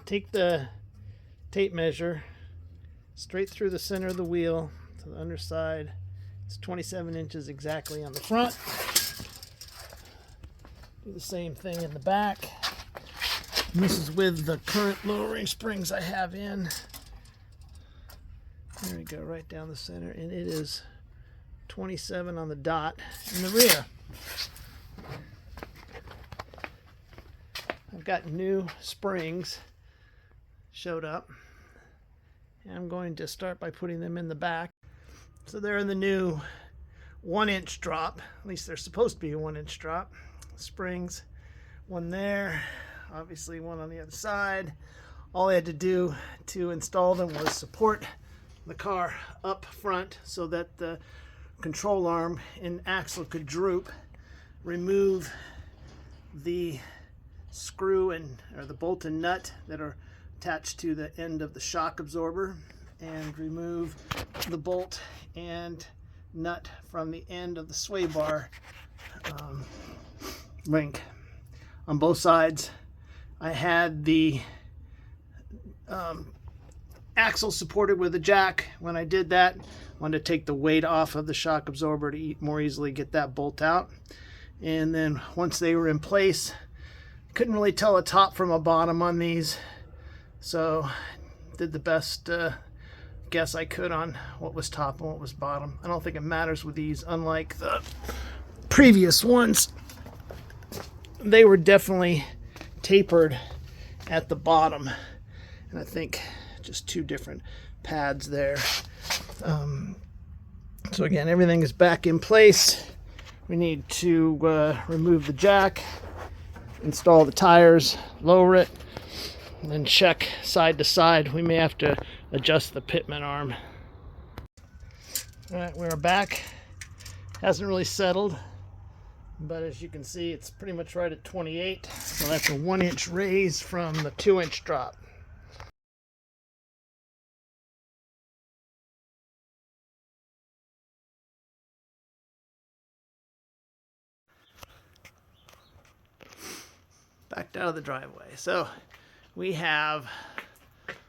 take the tape measure straight through the center of the wheel to the underside. It's 27 inches exactly on the front. Do the same thing in the back. And this is with the current lowering springs I have in. There we go, right down the center, and it is 27 on the dot in the rear. I've got new springs showed up, and I'm going to start by putting them in the back. So they're in the new 1-inch drop, at least they're supposed to be a 1-inch drop. Springs, one there, obviously one on the other side. All I had to do to install them was support the car up front so that the control arm and axle could droop, remove the screw or the bolt and nut that are attached to the end of the shock absorber, and remove the bolt and nut from the end of the sway bar link. On both sides I had the axle supported with a jack. When I did that, I wanted to take the weight off of the shock absorber to more easily get that bolt out. And then once they were in place, couldn't really tell a top from a bottom on these, so did the best guess I could on what was top and what was bottom. I don't think it matters with these, unlike the previous ones. They were definitely tapered at the bottom, and I think just two different pads there. So again, everything is back in place. We need to remove the jack, install the tires, lower it, and then check side to side. We may have to adjust the pitman arm. All right, we're back. Hasn't really settled, but as you can see, it's pretty much right at 28. So that's a 1-inch raise from the 2-inch drop. Backed out of the driveway. So we have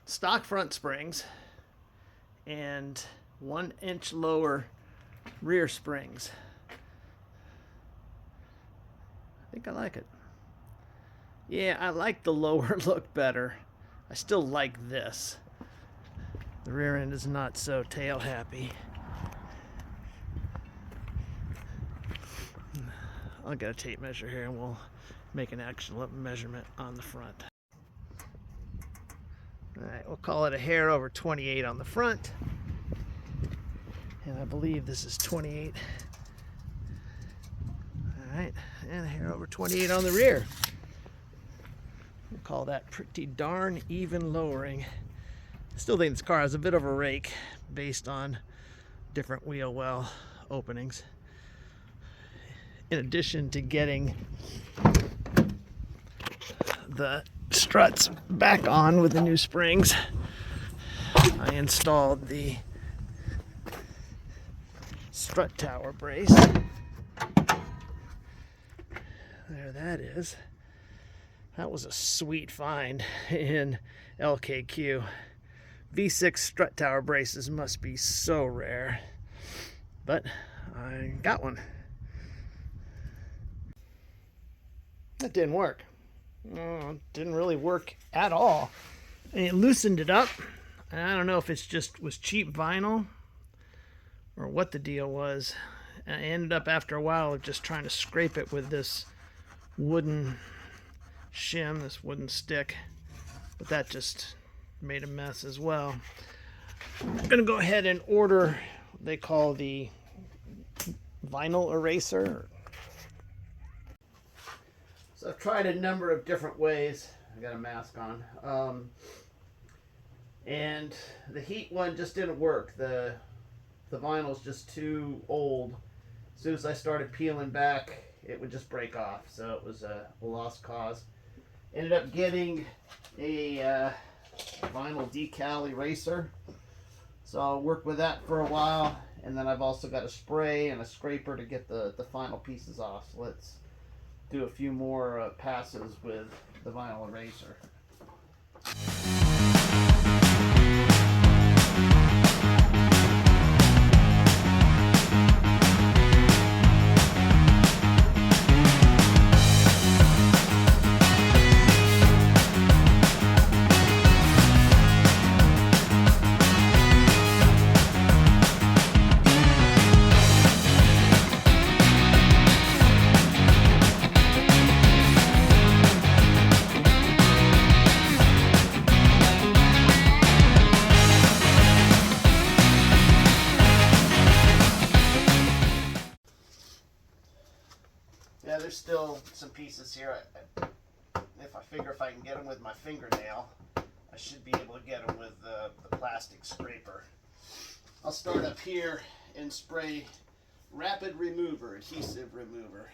stock front springs and 1-inch lower rear springs. I think I like it. Yeah, I like the lower look better. I still like this. The rear end is not so tail happy. I'll get a tape measure here and we'll make an actual measurement on the front. Alright, we'll call it a hair over 28 on the front. And I believe this is 28. Alright, and a hair over 28 on the rear. We'll call that pretty darn even lowering. I still think this car has a bit of a rake based on different wheel well openings. In addition to getting the struts back on with the new springs, I installed the strut tower brace. There that is. That was a sweet find in LKQ. V6 strut tower braces must be so rare, but I got one. That didn't work. It didn't really work at all. And it loosened it up. And I don't know if it's just was cheap vinyl or what the deal was. And I ended up after a while of just trying to scrape it with this wooden shim, this wooden stick. But that just made a mess as well. I'm going to go ahead and order what they call the vinyl eraser. So I've tried a number of different ways. I got a mask on. And the heat one just didn't work. The vinyl's just too old. As soon as I started peeling back, it would just break off. So it was a lost cause. Ended up getting a vinyl decal eraser. So I'll work with that for a while. And then I've also got a spray and a scraper to get the final pieces off. So let's do a few more passes with the vinyl eraser. some pieces here. If I can get them with my fingernail, I should be able to get them with the plastic scraper. I'll start up here and spray Rapid Remover, Adhesive Remover.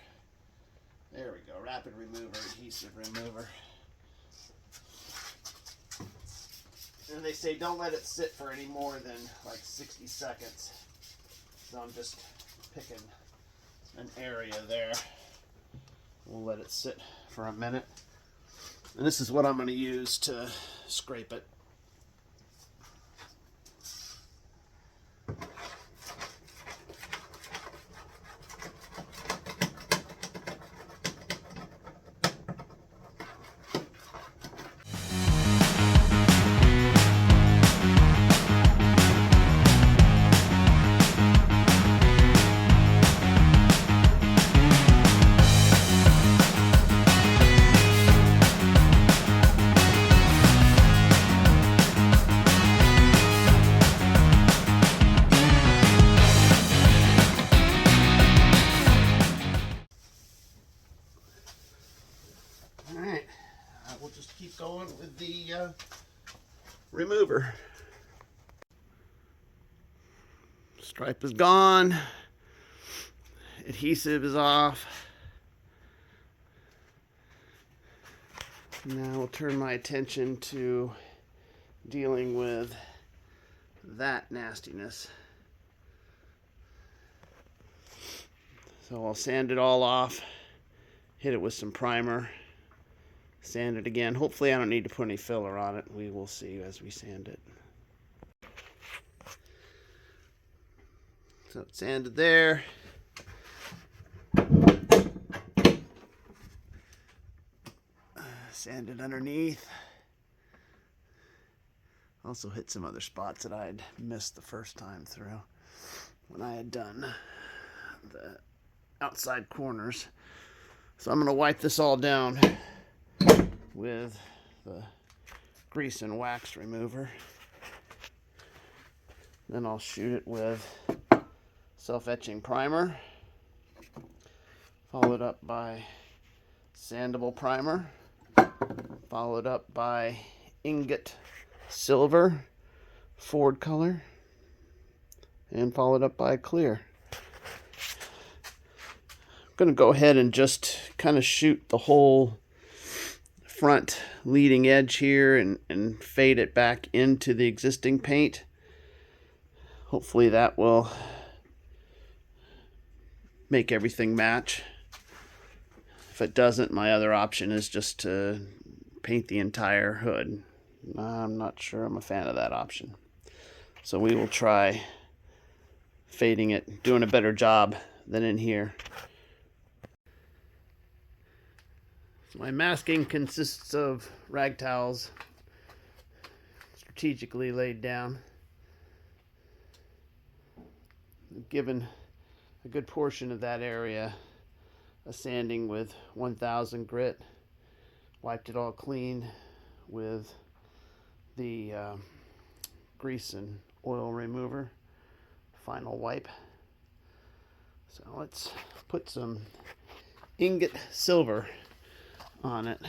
There we go, Rapid Remover, Adhesive Remover. And they say don't let it sit for any more than like 60 seconds. So I'm just picking an area there. We'll let it sit for a minute. And this is what I'm going to use to scrape it. Alright, we'll just keep going with the remover. Stripe is gone. Adhesive is off. Now we'll turn my attention to dealing with that nastiness. So I'll sand it all off, hit it with some primer, sand it again. Hopefully I don't need to put any filler on it. We will see as we sand it. So it's sanded there. Sanded underneath. Also hit some other spots that I had missed the first time through when I had done the outside corners. So I'm going to wipe this all down with the grease and wax remover. Then I'll shoot it with self-etching primer, followed up by sandable primer, followed up by ingot silver Ford color, and followed up by clear. I'm going to go ahead and just kind of shoot the whole front leading edge here and fade it back into the existing paint. Hopefully that will make everything match. If it doesn't, my other option is just to paint the entire hood. I'm not sure I'm a fan of that option. So we will try fading it, doing a better job than in here. My masking consists of rag towels strategically laid down. Given a good portion of that area a sanding with 1000 grit, wiped it all clean with the grease and oil remover, final wipe. So let's put some ingot silver on it.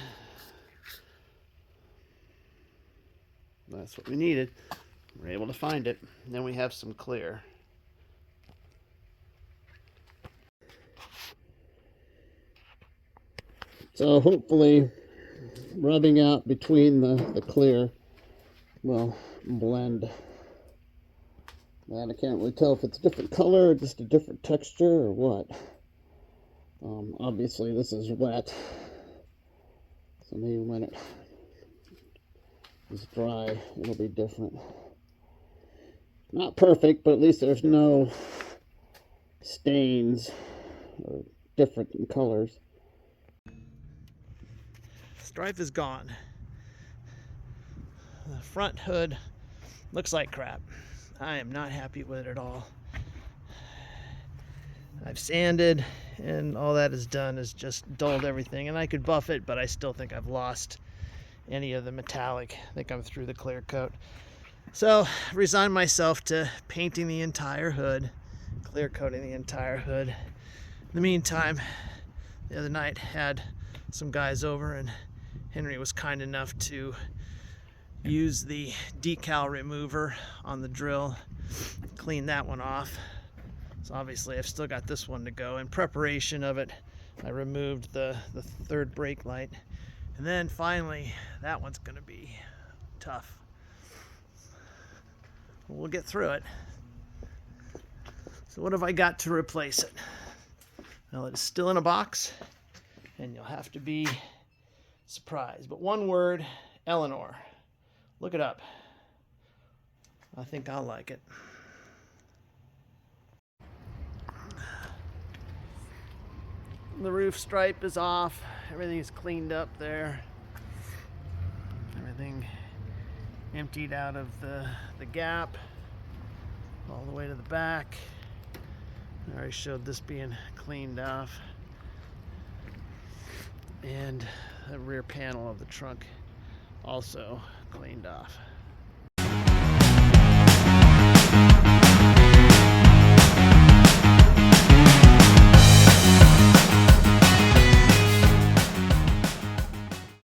That's what we needed. We're able to find it. Then we have some clear. So hopefully rubbing out between the clear will blend. And I can't really tell if it's a different color or just a different texture or what. Obviously this is wet, so maybe when it is dry it'll be different. Not perfect, but at least there's no stains or different in colors. Stripe is gone. The front hood looks like crap. I am not happy with it at all. I've sanded, and all that has done is just dulled everything. And I could buff it, but I still think I've lost any of the metallic that comes through the clear coat. So I resigned myself to painting the entire hood, clear coating the entire hood. In the meantime, the other night had some guys over, and Henry was kind enough to use the decal remover on the drill, clean that one off. So obviously I've still got this one to go. In preparation of it, I removed the third brake light. And then finally, that one's going to be tough. We'll get through it. So what have I got to replace it? Well, it is still in a box, and you'll have to be surprised. But one word, Eleanor. Look it up. I think I'll like it. The roof stripe is off. Everything's cleaned up there. Everything emptied out of the gap all the way to the back. I already showed this being cleaned off. And the rear panel of the trunk also cleaned off.